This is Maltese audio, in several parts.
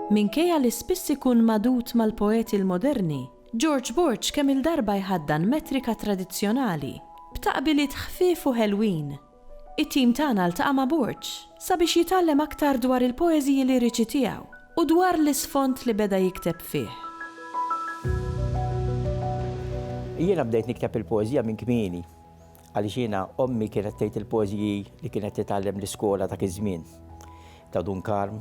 Minkejja li spiss ikun madut mal-poeti l-moderni, George Borch kemm il-darba jħaddan metrika tradizzjonali b'taqbiliet ħfief u ħelwin. It-tim tagħna ltaqa' ma' Borch sabiex jitgħallem aktar dwar il-poeżiji liriċi tiegħu u dwar l-isfond li beda jikteb fih. Jiena bdejt nikteb il-poeżija minn kmieni għaliex jiena ommi kienet tgħid il-poeżiji li kienet titgħallem l-iskola dak iż-żmien ta' Dunkarm,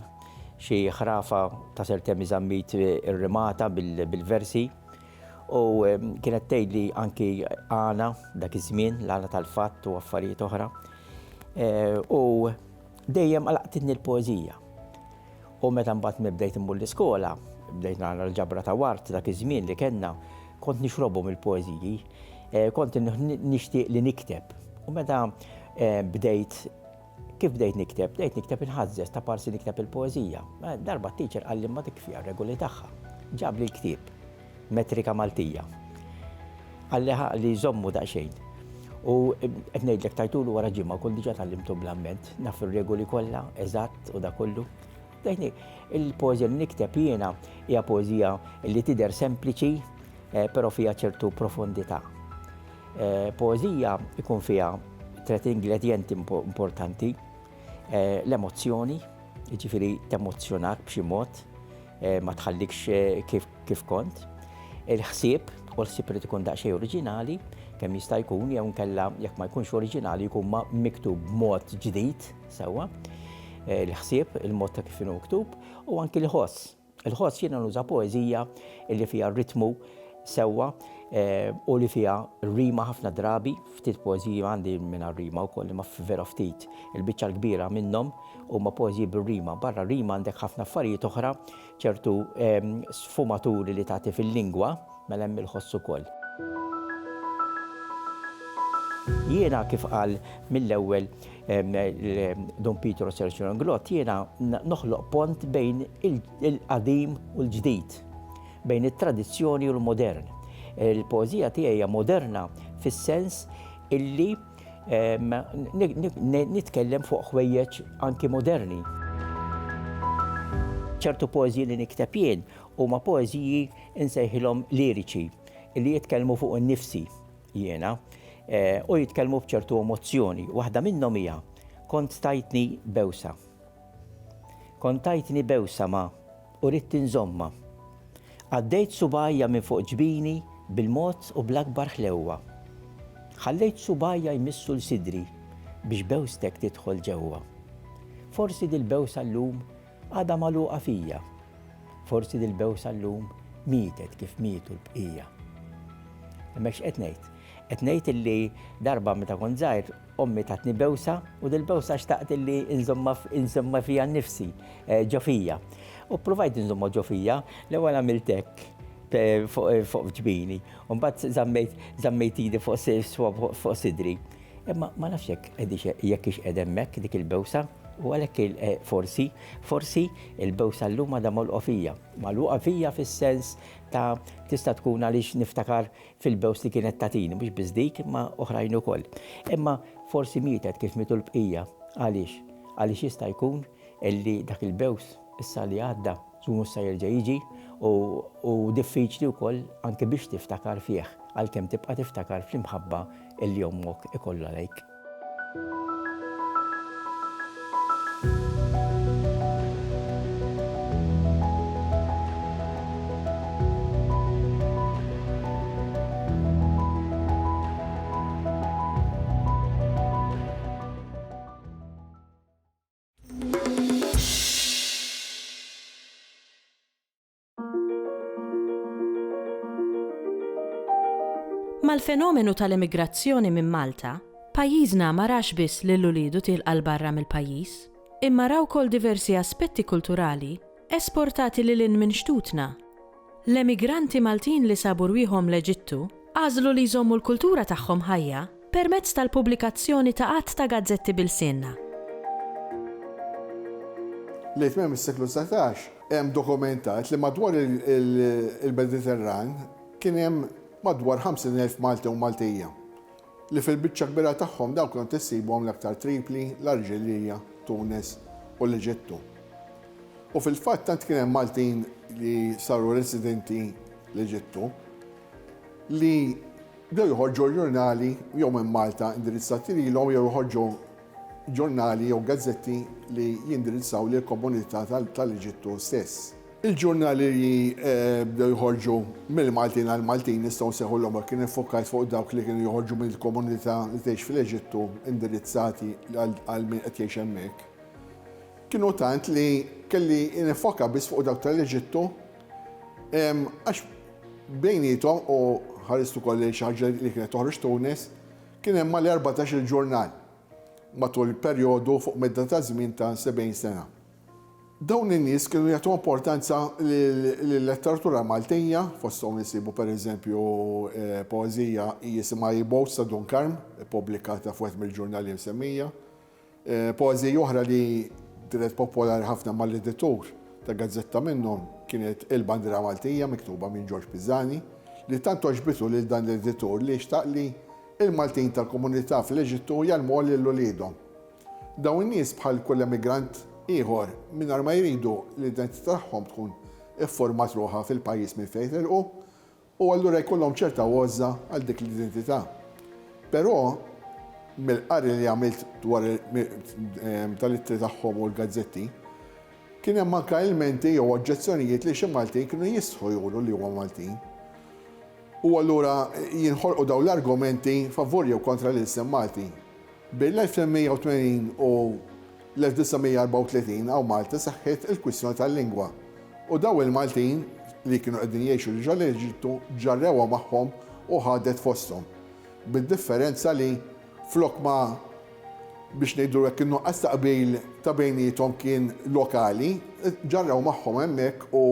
xi ħrafa ta' Sertem Iżammit irrimata bil-versi u kienet tgħidli anki għana dak iż-żmien l-għana tal-fatt u affarijiet oħra u dejjem għalaqtitni l-poeżija. U meta mbagħad bdejt immur l-iskola, bdejt nagħmel l-ġabra ta' wart dak iż-żmien li kellna, kont nixrobhom il-poeżiji, kont nixtieq li nikteb. U meta kif bdejt nikteb inħażżes ta' parsi nikteb il-poeżija. Darba t-teacher qalli ma dik fiha regoli tagħha. Ġab li l-ktieb, metrika Maltija. Għalli li jżommu daqsxejn. U qed ngħidlek tajtulu wara ġimgħa kull diġà tallimtu bl-amment, naf ir-regoli kollha, eżatt u da kollu. Il-poeżija li nikteb jiena hija poeżija li tidher sempliċi, però fiha ċertu profondità. Poeżija ikun fiha tliet ingredienti importanti. L-emozzjoni, jiġifieri temozzjonak b'xi mod, ma tħallikx kif kont. Il-ħsieb, u l-ħsieb irid ikun daqsxejn oriġinali, kemm jista' jkun jew inkella jekk ma jkunx oriġinali jkun miktub b'mod ġdid sewwa. Il-ħsieb, il-mod ta' kif inhu miktub, u anki l-ħoss. Il-ħoss jiena nuża poeżija li fiha ritmu sewwa u li fiha rima ħafna drabi, ftit poeżija għandi minn rima wkoll ma vera ftit. Il-biċċa l-kbira minnhom huma poeżiji bir-rima. Barra rima għandek ħafna affarijiet oħra, ċertu sfumaturi li tagħti fil-lingwa, mela hemm il-ħoss ukoll. Jiena kif qal mill-ewwel Don Pietro Sergio-Langlot, jiena noħloq pont bejn il-qadim u l-ġdid, bejn it-tradizzjoni u l-modern. Il-poeżija tiegħi hija moderna fis-sens illi nitkellem fuq ħwejjeġ anki moderni. ċertu poeżiji li nikteb jien huma poeżiji insejħilhom liriċi li jitkellmu fuq in-nifsi jiena u jitkellmu b'ċertu emozzjoni. Waħda minnhom hija kont tajtni bewsa. Kont tajtni bewsa ma u rid tinżomma. Għaddejt subajja minn fuq ġbini bil-mod u bl-akbar ħlewwa. Ħallejt subajja jmissu l-sidri biex bewstek tidħol ġewwa. Forsi dil-bewsa llum għadha magħluqa fija. Forsi dil-bewsa llum mietet kif mietu l-bqija. Imma x'qed ngħid? Qed ngħid illi darba meta kont żgħir ommi tatni bewsa u dil-bewsa xtaqt illi inżomma fija nnifsi ġo fija. U provajt inżomma ġo fija, l-ewwel għamilt hekk fuq ġbini, u mbagħad żammejt idi fuq sidri. Imma ma nafx jekk ix qed hemmhekk dik il-bewsa, u għalhekk forsi il-bewsa llum għadha magħluqa fija. Magħluqa fija fis-sens ta' tista' tkun għaliex niftakar fil-bews li kienet tagħtini, mhux biss dik imma oħrajn ukoll. Imma forsi mietet kif mietu l-bqija. Għaliex? Għaliex jista' jkun illi dak il-bews issa li għadda mhux se jerġa' jiġi u diffiċli wkoll anke biex tiftakar fih għalkemm tibqa' tiftakar fl-imħabba illi ommok ikollha lejk. Mal-fenomenu tal-emigrazzjoni minn Malta, pajjiżna ma rax biss lill-uliedu tilqa' barra mill-pajjiż, imma raw ukoll diversi aspetti kulturali esportati lil minn xtutna. L-emigranti Maltin li sabu rwieħhom l-Eġittu għażlu li jżommu l-kultura tagħhom ħajja permezz tal-pubblikazzjoni ta' qatt ta' gazzetti bil-sinna. Lejt mem is-seklu 19 hemm dokumentat li madwar il-Mediterran kien hemm madwar 50,000 Malti u Maltija li fil-biċċa kbira tagħhom dawk kienu tissibhom l-aktar Tripli, l-Arġilija, Tunis u l-Eġittu. U fil-fatt tant kien hemm Maltin li saru residenti l-Eġittu li bdew joħorġu ġurnali jew minn Malta indirizzati lilhom jew joħorġu ġurnali jew gazzetti li jindirizzaw lill komunità tal-Eġittu stess. Il-ġurnali li bdew joħorġu mill-Maltin għal Maltin nistgħu nseħħulhom kien iffokkat fuq dawk li kienu joħorġu mill-komunità li tgħix fil-Eġittu indirizzati għal min qed jgħix hemmhekk. Kienu tant li kelli nifoka biss fuq dawk tal-Eġittu għax bejnietom u ħaristu kolli xi ħaġa li kienet toħroġ Tunis kien hemm mal-14 ġurnal matul il-perjodu fuq medda ta' żmien ta' 70 sena. Dawn in-nies kienu jagħtu importanza lill-letteratura Maltija, fosthom nisibu pereżempju poeżija jisimha Boats ta' Dunkarm, pubblikata fuq mill-ġurnali msemmija. Poeżija oħra li diret popolari ħafna mal-editur ta' gazzetta minnhom kienet Il-Bandira Maltija miktuba minn George Pizzani li tant oġbitu lil dan l-editur li xtaq li il-Maltin tal-komunità fl-Eġittu jalmu lil uliedhom. Dawn in-nies bħal kull emigrant ieħor mingħajr ma jridu l-identità tagħhom tkun iffurmat ruħha fil-pajjiż minn fejn telqu u allura jkollhom ċerta għoża għal dik l-identità. Però mill-qari li għamilt dwar tal-ittri tagħhom u l-gazzetti kien hemm anke elementi jew oġġezzjonijiet li xi Maltin kienu jistħu jqulu li huwa Maltin. U allura jinħolqu dawn l-argumenti favur jew kontra l-isem Malti. Bil-1980 u l-1934 għaw Malta saħħet il-kwistjoni tal-lingwa. U daw il-Maltin li kienu qegħdin jgħixu li ġol l-Eġittu ġarrewa magħhom u ħadet fosthom. Bid-differenza li flok ma biex ngħidu hekk in-nuqqas taqbil ta' bejniethom kien lokali, ġarrew magħhom hemmhekk u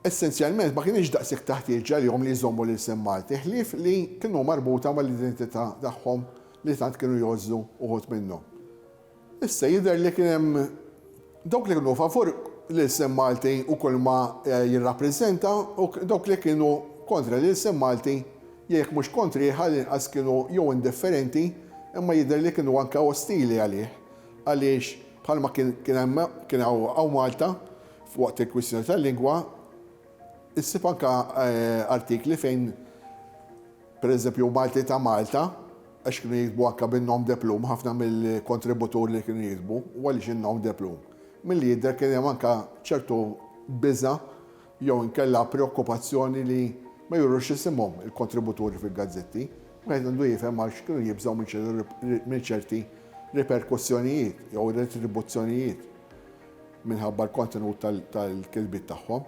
essenzjalment ma kienx daqshekk taħtieġ għalihom li jżommu l-isem Malti, ħlief li kienu marbuta mal-identità tagħhom li tant kienu jgħożżu uħud minnhom. Issa jidher li kien hemm dawk li kienu favur l-isem Malti u kull ma jirrappreżenta u dawk li kienu kontra l-isem Malti jekk mhux kontri ħall-inqas kienu jew indifferenti imma jidher li kienu anke ostili għalih għaliex bħalma kien hawn Malta f'waqt il-kwistjoni tal-lingwa issib anke artikli fejn pereżempju Malti ta' Malta għax kienu jiktbu anke bin-nom de plum ħafna mill-kontributuri li kienu jiktbu u għaliex in-nom de plum. Milli jidher kien hemm anke ċertu biża' jew inkella preokkupazzjoni li ma jurux isimhom il-kontributuri fil-gazzetti, wieħed għandu jifhem għax kienu jibżgħu minn ċerti riperkussjonijiet jew retribuzzjonijiet minħabba l-kontenut tal-kilbiet tagħhom.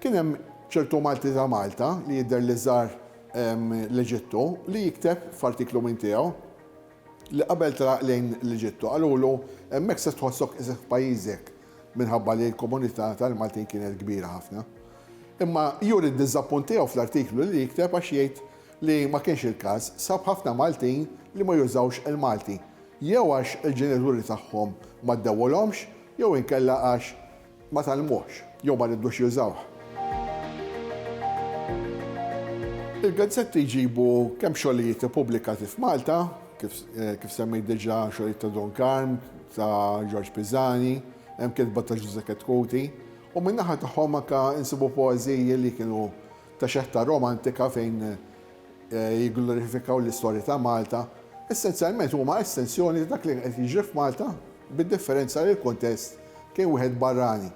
Kien hemm ċertu Malti ta' Malta li jidher li żar l-Eġittu li jikteb f'artiklu minn tiegħu li qabel traq lejn l-Eġittu qalulu hemmhekk se tħossok isek pajjiżek minħabba li l-komunità tal-Maltin kienet kbira ħafna. Imma juri d-diżappunt tiegħu fl-artiklu li jikteb għax jgħid li ma kienx il-każ sab ħafna Maltin li ma jużawx il-Malti jew għax il-ġenituri tagħhom ma ddewwolhomx jew inkella għax ma talmuhx jew ma rridux jużawh. Il-gazzetti jġibu kemm xogħlijiet ippubblikati f'Malta, kif semmejt diġà xogħlijiet ta' Dunkarm, ta' George Pizzani, hemm kitba ta' Giuseppe Kuti, u min-naħa tagħhom anke insibu poeżiji li kienu ta' xeħta romantika fejn jigglorifikaw l-istorja ta' Malta. Essenzjalment huma estensjoni ta' dak li qed jiġri f'Malta bid-differenza li l-kuntest kien wieħed barrani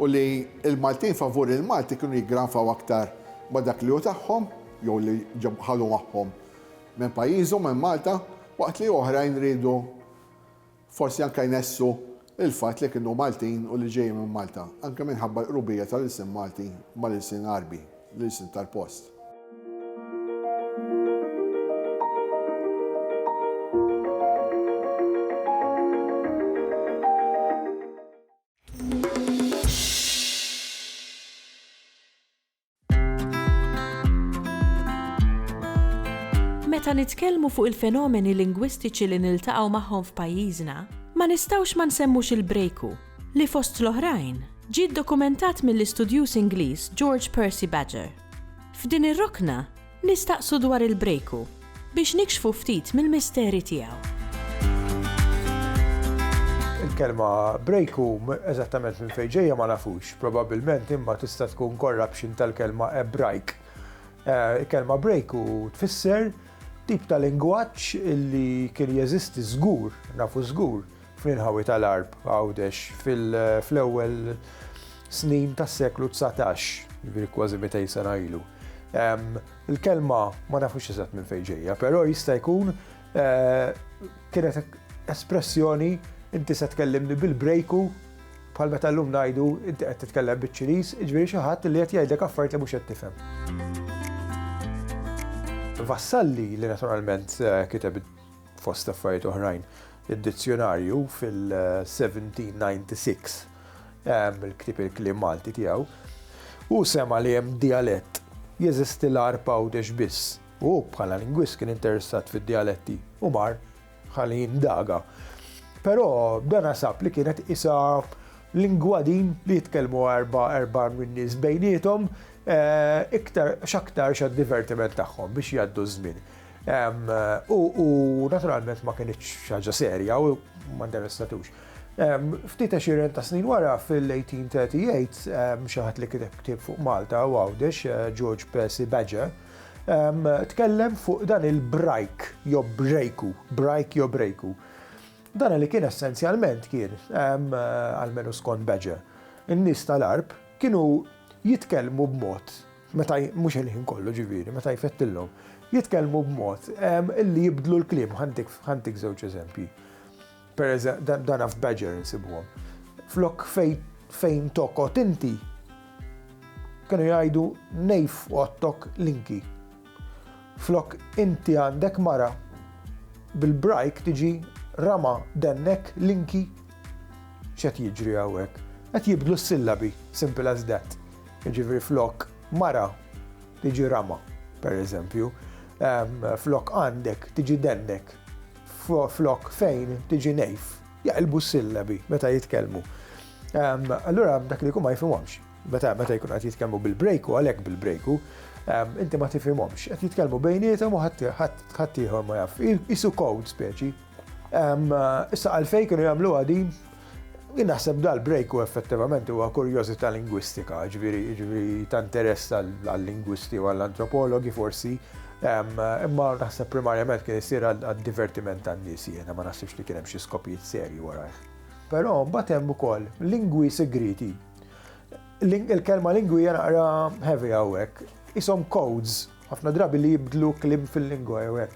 u li l-Maltin favur il-Malti kienu jiggranfaw aktar ma' dak li hu tagħhom jew li ħalu magħhom minn pajjiżhom minn Malta waqt li oħrajn ridu forsi anke jnessu il-fatt li kienu Maltin u li ġejjin minn Malta, anke minħabba l-qrubija tal-isem Malti mal-isem Arbi, l-isem tal-post. Meta nitkellmu fuq il-fenomeni lingwistiċi li niltaqgħu magħhom f'pajjiżna, ma nistgħux ma nsemmux il-Brejku li fost l-oħrajn ġie ddokumentat mill-istudjuż Ingliż George Percy Badger. F'din ir-rokna nistaqsu dwar il-brejku biex nikxfu ftit mill-misteri tiegħu. Il-kelma brejku eżattament minn fejn ġejja ma nafux, probabbilment imma tista' tkun corruption tal-kelma ebrajk. Il-kelma brejku tfisser tip ta' lingwaġġ illi kien jeżisti żgur, nafu żgur, fl-inħawi tal-Arb Għawdex fl-ewwel snin tas-seklu 19, jiġifieri kważi 200 sena ilu. Il-kelma ma nafux eżatt minn fejn ġejja, però jista' jkun kienet espressjoni inti se tkellimni bil-brejku bħal meta llum ngħidu inti qed titkellem biċ-Ċiniż, jiġifieri xi ħadd li qed jgħidlek affarijiet li mhux qed tifhem. Vassalli li naturalment kiteb fost affarijiet oħrajn id-dizzjonarju fil-1796 il-ktib il-kliem Malti tiegħu u sema li hemm dialett jeżisti l-Arb Għawdex biss u bħala lingwist kien interessat fid-dialetti u mar ħalli jindaga. Però dan sab li kienet isa lingwa din li jitkellmu erba' minn nies bejniethom iktar x'ad-divertiment tagħhom biex jgħaddu żmien. U naturalment ma kienx ħaġa serja u ma interessatux. Ftit 20 ta' snin wara fil-1838 xi ħadd li kiteb ktieb fuq Malta u Għawdex, George Percy Badger, tkellem fuq dan il-brajk jew brejku, brajk jew brejku. Dan li kien essenzjalment kien almenu skont Badger. In-nies tal-Arb kienu jitkellmu b'mod meta mhux il-ħin kollu ġifieri, meta jfettilhom. Jitkellmu b'mod illi jibdlu l-kliem, ħantik żewġ eżempji. Dan f'Badger insibuhom. Flok fejn tokot inti, kienu jgħidu nejf ottok linki. Flok inti għandek mara, bil-brajk tiġi rama dennek linki. X'qed jiġri hawnhekk? Qed jibdlu s-sillabi, simple as that. Jiġifieri flok mara tiġi rama, per eżempju. Flok għandek tiġi dennek, flok fejn tiġi nejf, jaqilbu s-sillabi meta jitkellmu. Allura dak li jkun ma jifhimhomx. Meta jkun qed jitkellmu bil-brejku, għalhekk bil-brejku, inti ma tifhimhomx. Qed jitkellmu bejniethom u ħadd ieħor ma jaf. Isu code speċi. Issa għalfejn kienu jagħmluha din, jien naħseb dal-brejku effettivament huwa kurjożità lingwistika, ġifieri ta' interess għall-lingwisti u għall-antropologi forsi. Imma naħseb primarjament kien isir għad-divertiment tan-nies jiena ma naħsibx li kien hemm xi skopijiet serji warajh. Però mbagħad hemm ukoll lingwi segreti. Il-kelma lingwi naqra heavy hawnhekk, ishom codes, ħafna drabi li jibdlu kliem fil-lingwa hawnhekk.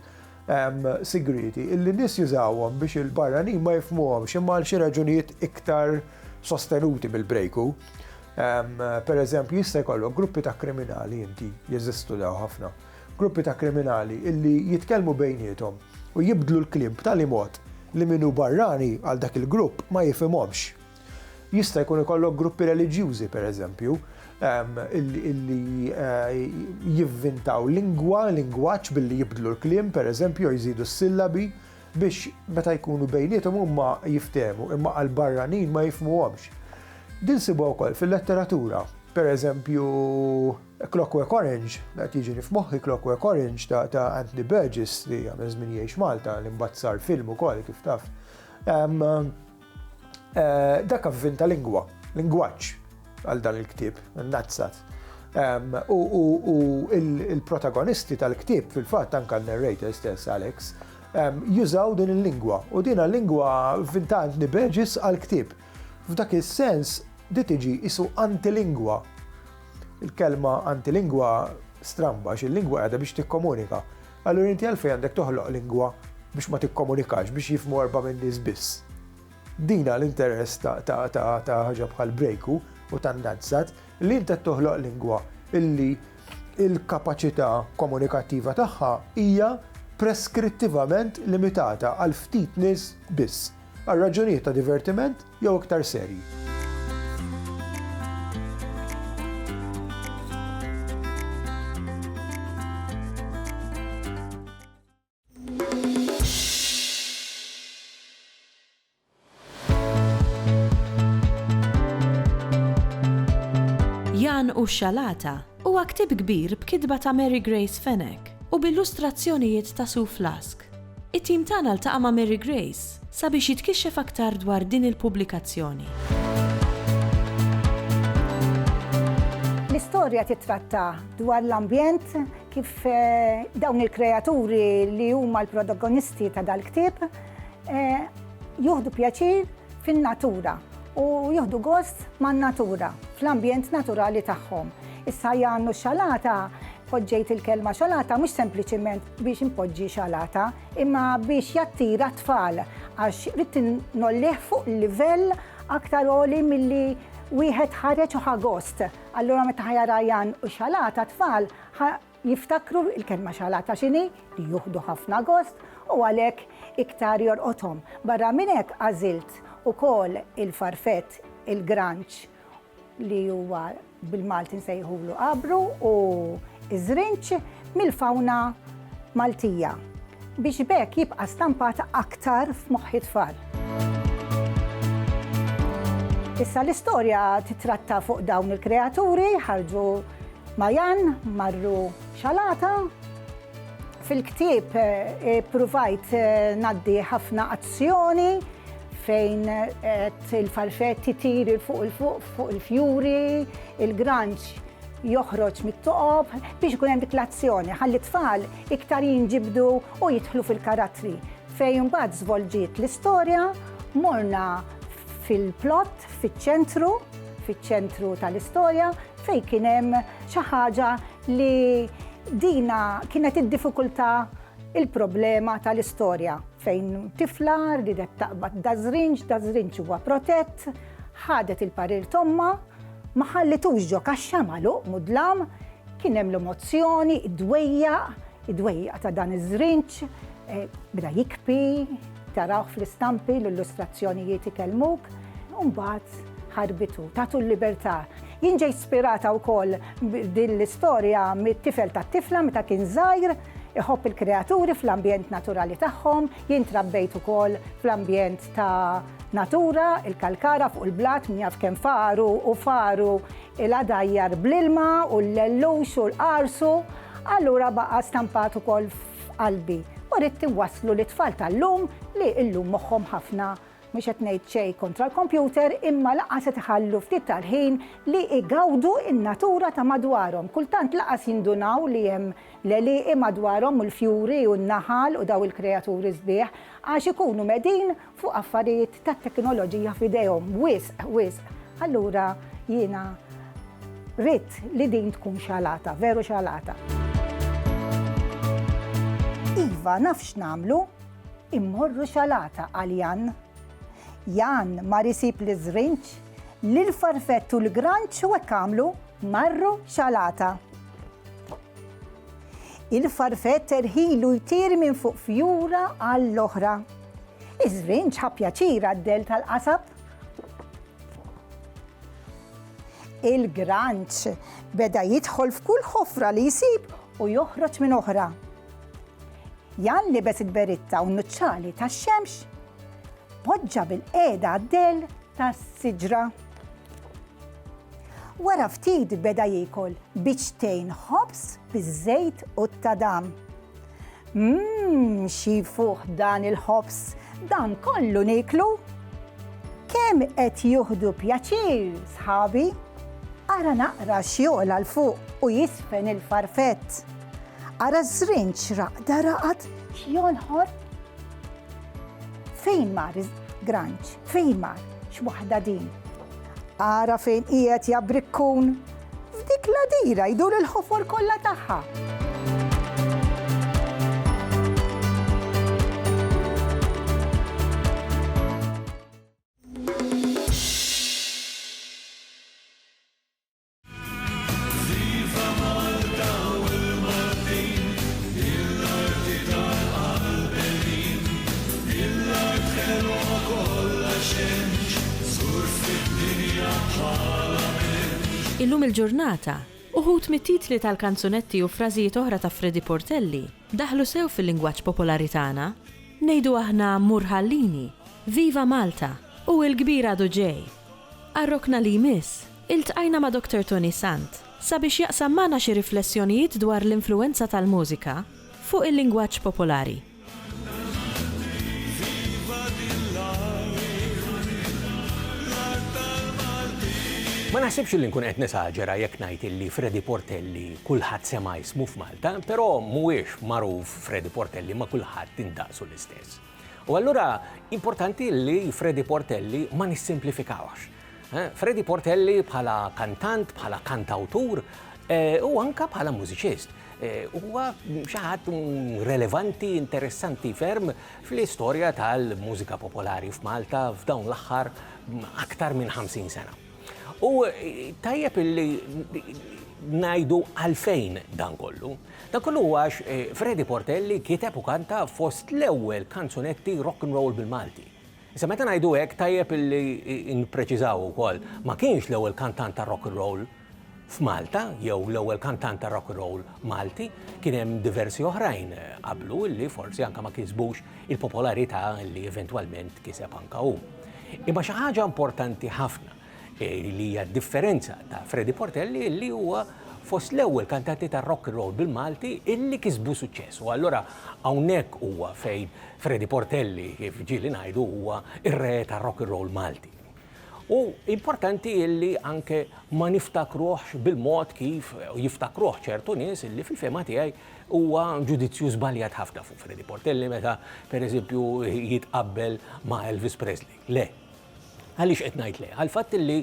Segreti, illi nies jużawhom biex il-barranin ma jifhmuhomx imma għal xi raġunijiet iktar sostenuti bil-brejku. Per eżempju, jista' jkollok gruppi ta' kriminali inti jeżistu daw ħafna. Gruppi ta' kriminali illi jitkellmu bejniethom u jibdlu l-kliem b'tali mod li minnu barrani għal dak il-grupp ma jifhimhomx. Jista' jkun ikollok gruppi reliġjużi pereżempju illi jivvintaw lingwaġġ billi jibdlu l-kliem pereżempju jżidu s-sillabi biex meta jkunu bejniethom huma jiftehmu imma għal barranin ma jifhmuhomx. Din sibuha wkoll fil-letteratura. Pereżempju Clockwork Orange, qed jiġini f'moħħi Clockwork Orange ta' Anthony Burgess li għamel żmien jgħix Malta li mbagħad sar film ukoll kif taf. Dak avvinta lingwaġġ għal dan il-ktieb, nazzat. U il-protagonisti tal-ktieb fil-fatt anke l-narrator stess Alex jużaw din il-lingwa u din il-lingwa avvinta Anthony Burgess għal-ktieb. F'dak is-sens di tiġi isu antilingwa. Il-kelma antilingwa stramba il-lingwa qiegħda biex tikkomunika. Allura inti għalfejn għandek toħloq lingwa biex ma tikkomunikax biex jifhmu erba' minn nies biss. Dina l-interess ta' ħaġa bħal brejku u tan-nazzat li inti toħloq lingwa illi il-kapaċità komunikattiva tagħha hija preskrittivament limitata għal ftit nies biss, għal raġunijiet ta' divertiment jew iktar serji. Jan u x-xalata huwa ktieb kbir b'kitba ta' Mary Grace Fenech u b'illustrazzjonijiet ta' Sue Flask. It-tim tagħna ltaqa' ma' Mary Grace sabiex jitkixxef aktar dwar din il-pubblikazzjoni. L-istorja titratta dwar l-ambjent kif dawn il-kreaturi li huma l-protagonisti ta' dal-ktieb juħdu pjaċir fin-natura u juħdu gost man-natura, fl-ambjent naturali tagħhom. Issa Jan u x-xalata poġġejt il-kelma xalata mhux sempliċement biex impoġġi xalata, imma biex jattira tfal għax rid nollih fuq livell aktar għoli milli wieħed ħareġ u ħagost. Allura meta ħajara Jan u x-xalata tfal jiftakru il-kelma xalata x'inhi li juħdu ħafna gost u għalhekk iktar jorqothom. Barra minn hekk għażilt ukoll il-farfett, il-granċ li huwa bil-Malti nsejħulu qabru u iż-żrinċ mill-fawna Maltija biex bekk jibqa' stampata aktar f'moħħi tfal. Issa l-istorja titratta fuq dawn il-kreaturi ħarġu ma' Jan marru xalata. Fil-ktieb provajt ngħaddi ħafna azzjoni fejn il-farfett titir fuq il-fjuri, il-granċ joħroġ mit-toqob biex ikun hemm dik l-azzjoni ħalli tfal iktar jinġibdu u jidħlu fil-karattri. Fejn mbagħad żvolġiet l-istorja, morna fil-plott, fiċ-ċentru tal-istorja fejn kien hemm xi ħaġa li dina kienet id-diffikultà il-problema tal-istorja fejn tifla ridet taqbad dażrinċ huwa protett, ħadet il-parir tomma, ma ħallitux ġo kaxxa magħluq mudlam, kien hemm l-emozzjoni, id-dwejjaq ta' dan iż-żrinċ, bda jikbi, tarawh fl-istampi, l-illustrazzjonijiet ikellmuk, u mbagħad ħarbitu, tagħtu l-libertà. Jien ġej ispirata wkoll din l-istorja mit-tifel tat-tifla meta kien żgħir, iħobb il-kreaturi fl-ambjent naturali tagħhom, jien trabbejt ukoll fl-ambjent ta' natura, il-kalkara fuq il-blat min jaf kemm faru il-għadajjar bl-ilma u l-lellux u l-qarsu, allura baqa' stampat ukoll f'qalbi. U rrid inwasslu l-tfal tal-lum li llum moħħhom ħafna mhux qed ngħid xejn kontra l-kompjuter imma laqas qed iħallu ftit tal-ħin li igawdu n-natura ta' madwarhom. Kultant laqas jindunaw li hemm l-għelieqi madwarhom u l-fjuri u n-naħal u daw il-kreaturi sbieħ għax ikunu medin fuq affarijiet tat-teknoloġija f'idejhom wisq. Allura jiena rid li din tkun xalata, veru xalata. Iva nafx nagħmlu immorru xalata għal Jan. Jan mar isib l-żrinċ, l-farfett u l-granċ u hekk għamlu marru xalata. Il-farfett erħilu jtir minn fuq fjura għall-oħra. Iż-żrinċ ħa pjaċir għad-del tal-qasab. Il-granċ beda jidħol f'kull ħofra li jsib u joħroġ minn oħra. Jan libes il-beritta u n-nuċċali tax-xemx poġġa bil-qiegħda għad-del tas-siġra. Wara ftit beda jiekol biċtejn ħobs biż-żejt u t-tadam. Xi fuq dan il-ħobs, dan kollu niklu? Kemm qed jieħdu pjaċir, sħabi? Ara naqra xjola l-fuq u jisfen il-farfett. Ara żrinċ raqda raqad xjonħor. Fejn mar granċ? Fejn mar? X'waħda din? Ara fejn qiegħed jabrikkun? F'dik l-għadira jdur il-ħofor kollha tagħha. Illum il-ġurnata, uħut mit-titli tal-kanzunetti u frażijiet oħra ta' Freddy Portelli daħlu sew fil-lingwaġġ popolari tagħna. Ngħidu aħna Murħallini, Viva Malta u l-kbir għadu ġej. Arrokna li jmiss, Iltqajna ma' Dr. Tony Sant sabiex jaqsam magħna xi riflessjonijiet dwar l-influenza tal-mużika fuq il-lingwaġġ popolari. Ma naħsibx li nkun qed nesaġera jekk ngħid illi Freddy Portelli kulħadd sema' jismu f'Malta, però mhuwiex magħruf Freddy Portelli ma kulħadd indaqsu l-istess. U allura importanti li Freddy Portelli ma nissimplifikawx. Freddy Portelli bħala kantant, bħala kantawtur u anka bħala mużiċist. Huwa xi ħadd relevanti, interessanti ferm fl-istorja tal-mużika popolari f'Malta f'dawn l-aħħar aktar minn 50 sena. U tajjeb illi ngħidu għalfejn dan kollu. Dan kollu għax Freddy Portelli kiteb u kanta fost l-ewwel kanzunetti rock and roll bil-Malti. Issa meta ngħidu hekk tajjeb illi npreċiżaw ukoll ma kienx l-ewwel kantant ta' rock and roll f'Malta jew l-ewwel kantant ta' rock and roll Malti, kien hemm diversi oħrajn qablu li forsi anke ma kisbux il-popolarità li eventwalment kiseb anke hu. Imma xi ħaġa importanti ħafna li hija differenza ta' Freddy Portelli li huwa fost l-ewwel kantanti ta' rock and roll bil-Malti illi kisbu suċċess. U allura hawnhekk huwa fejn Freddy Portelli kif ġieli ngħidu huwa ir-re ta' rock and roll Malti. U importanti illi anke ma niftakruhx bil-mod kif jiftakruh ċertu nies illi fil-fema tiegħi huwa ġudizzju żbaljat ħafna fuq Freddy Portelli meta pereżempju jitqabbel ma' Elvis Presley. Le. Għaliex qed ngħid le? Għal-fatt li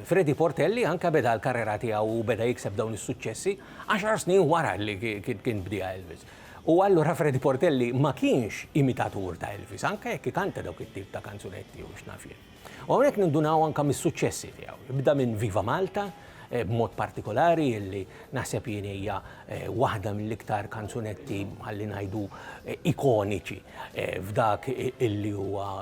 Freddy Portelli anke beda l-karriera tiegħu u beda jikseb dawn is-suċċessi 10 snin wara li kien bdieha Elvis. U allura Freddy Portelli ma kienx imitatur ta' Elvis, anke jekk ikanta dawk it-tip ta' kanzunetti u x'naf jien. U hawnhekk nindunaw anke mis-suċċessi tiegħu. Ibda minn Viva Malta, b'mod partikolari illi naħseb jien hija waħda mill-iktar kanzunetti ħalli ngħidu ikoniċi f'dak illi huwa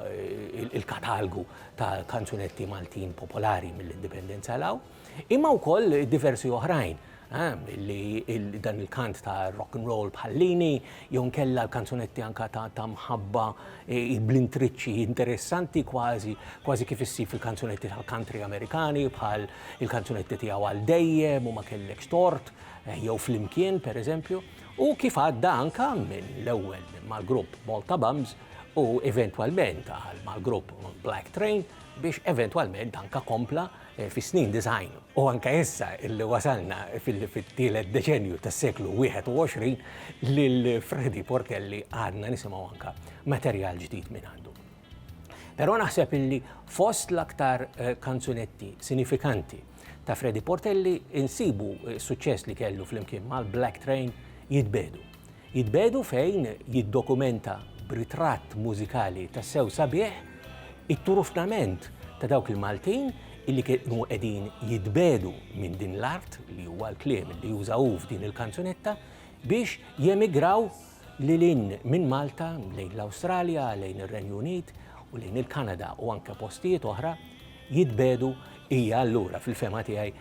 il-katalgu ta' kanzunetti Maltin popolari mill-indipendenza law, imma wkoll diversi oħrajn li dan il-kant ta' rock and roll bħallini, jew nkella l-kanzunetti anka ta' mħabba blintriċċi interessanti kważi kif issir fil-kanzunetti tal-country Amerikani bħal il-kanzunetti tiegħu għal dejjem u ma kellekx tort jew flimkien pereżempju, u kif għadda anka minn l-ewwel mal-grupp Malta Bums u eventwalment mal-grupp Black Train biex eventwalment anka kompla fi snin design. U anka issa illi wasalna fil-tielet deċenju tas-seklu 21 lil Freddy Portelli għadna nisimgħu anka materjal ġdid minn għandu. Però naħseb illi fost l-aktar kanzunetti sinifikanti ta' Freddy Portelli insibu suċċess li kellu flimkien mal-Black Train Jitbedu. Jitbedu fejn jiddokumenta b'ritratt mużikali tas-sew sabiħ it-turufnament ta' dawk il-Maltin illi kienu qegħdin jitbedu minn din l-art li huwa l-kliem li jużaw f'din il-kanzunetta biex jemigraw lilin minn Malta lejn l-Awstralja, lejn ir-Renju Unit u lejn il-Kanada u anke postijiet oħra jitbedu hija allura fil-fema tiegħi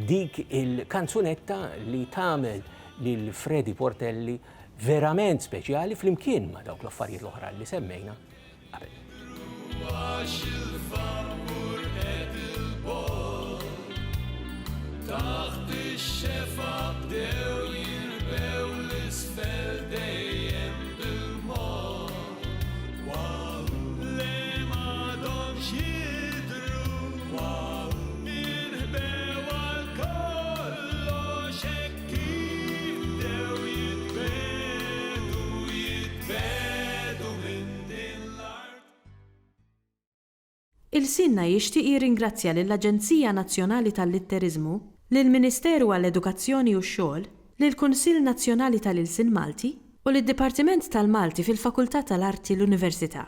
dik il-kanzunetta li tagħmel lil Freddy Portelli verament speċjali flimkien ma' dawk l-affarijiet l-oħra li semmejna qabel. Taħt ix-xefa bdew jinbew l-isfel dejjem bil-mod. Li m'għadhomx jidhru inħbew għal kollox hekk kif bdew jitbedu minn din l-art. Il-Sinna jixtieq jirringrazzja lill-Aġenzija Nazzjonali tal-Litterizmu, lill-Ministeru għall-Edukazzjoni u x-Xogħol, lill-Kunsill Nazzjonali tal-Ilsien Malti u lid-Dipartiment tal-Malti fil-Fakultà tal-Arti l-Università.